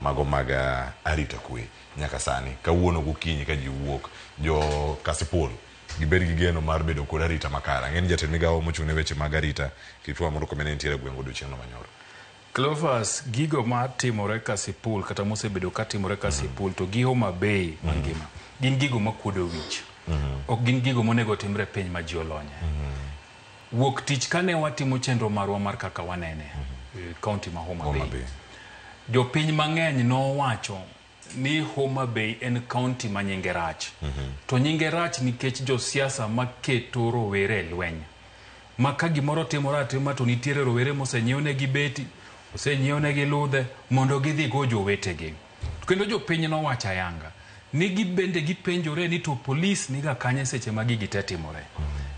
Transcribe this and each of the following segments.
mago maga arita kwe nyaka sani kawuono gokinyi ka ji wuok jo Kasipul giber gi geno mar bedo kod arita makara. Ng'en jatend migawo mochung' ne weche mag arita Kitwa moro komene nitiere gwengo odiochieng' no manyoro. Cleophas, gigo ma timore Kasipul kata mosebedo ka timore Kasipul to gi Homa Bay mangima gin gigo makuodo wich. Ok gin gigo monego timre piny ma ji olonye. Wuok tich kane watimo chenro marwa mar kaka wanene kaunti ma Homa Bay. Jo piny mang'eny no wacho ni Homa Bay en kaunti ma nyinge rach. To nyinge rach nikech jo siasa maketo rowere lweny. Ma ka gimoro timore atima to nitiere rowere mosenyiewne gi beti, osenyiewne gi ludhe mondo gidhi go jowetegi. Kendo jo piny no wacho ayanga ni gibende gipenjore ni to polis niga kanye seche ma gigi te timore.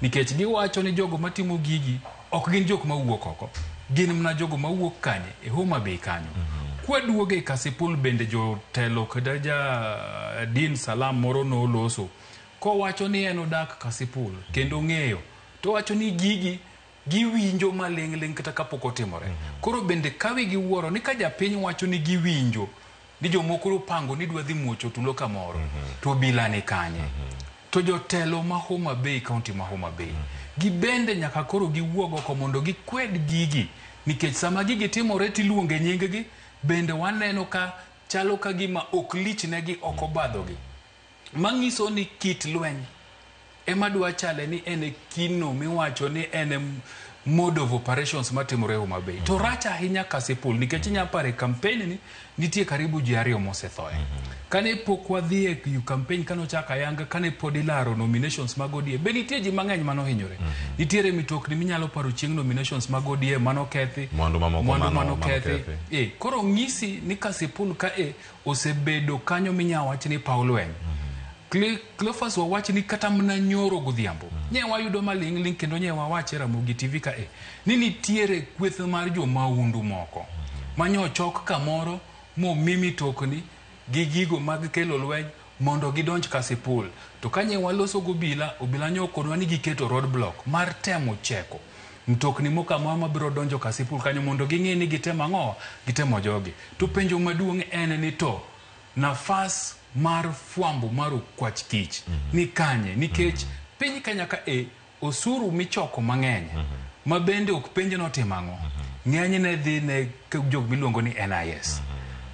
Nikech giwacho ni jogo matimo gigi ok gin jok mawuok oko, gin mna jogo mawuok kanye e Homa Bay kanyo. Kwaduoge e Kasipul bende jo telo kada ja Din Salam moro no loso ko wacho ni en odak Kasipul kendo ng'eyo to wacho ni gigi giwinjo maling'ling kata kapok otimore. Koro bende kawi giwuoro ni ka japiny wacho ni giwinjo ni jomoko pango ni dwa dhi muocho tulo kamoro to bila ni kanye. To jotelo ma Homa Bay, kaunti ma Homa Bay, gibende nyaka koro giwuogo ko mondo gikwed gigi nikech sama gigi timore tiluonge nyinggi bende waneno ka chalo ka gima ok lichnegi ok obadhogi. Manyiso ni kit lweny ema dwa chale ni ene kino miwacho ni ene mode of operations matimore Homa Bay. To rach ahinya Kasipul nikech nyapare campaign ni nitie karibu ji 2 mosethoe. Kane pok wadhi e campaign kano chaka yanga kane pod ilaro nominations mag ODM be nitie ji mang'eny mano hinyore. Nitiere mitokni minyalo paro chieng' nominations mag ODM mano kethi, mwandu mano kethi. Koro ng'isi ni Kasipul ka osebedo kanyo minyawach ni Paulwen. Cleophas wawach ni kata mna nyoro godhiambo nye wayudo maling'ling kendo nye wawache Ramogi TV ka ni nitiere kweth mar jo maundu moko manyo chok kamoro mo mimi tokni gi gigo mag kelo lweny mondo gidonj Kasipul. To kanye waloso go obila nyokonwa ni giketo roadblock mar temo cheko mtokni moka mama biro donjo Kasipul kanyo mondo ging'e ni gitemo jogi. To penjo maduong' en ni to nafas mar fwambo mar kwach kich ni kanye nikech piny Kenya ka osuru michoko mang'eny ma bende ok penje no timang'o ng'eny ne dhi ne jog miluongo ni NIS.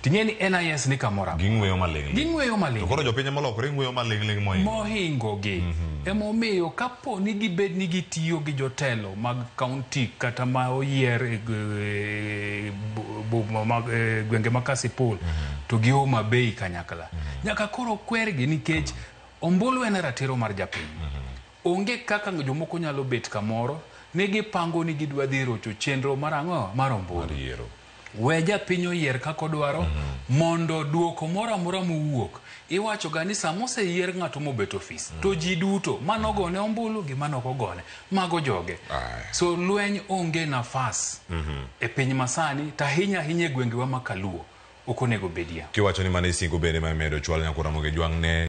Tinye ni NIS ni kamora ging'weyo maling'ling. To koro jopiny molokore ng'weyo maling'ling mohingo gi. Emomiyo kapo ni gibed ni gitiyo gi jotelo mag kaunti kata ma oyier gwenge ma Kasipul to gi Homa Bay kanyakla. Nyaka koro kwergi nikech ombulu en ratiro mar japiny. Onge kaka jomoko nyalo bet kamoro ne gipango ni gidwa dhi rocho chenro mar ang'o mar ombulu. We japiny oyier kako dwaro mondo duoko moro amora mowuok iwacho ga ni samose yier ng'ato mobet ofis to ji duto manogone ombulu gi manokogone mago joge. So lweny onge nafas e piny masani tahinya hinye gwengewa makaluo okonego bedia. Kiwacho ni mane singo bende ma medo chwal nyakura moge jwang' ne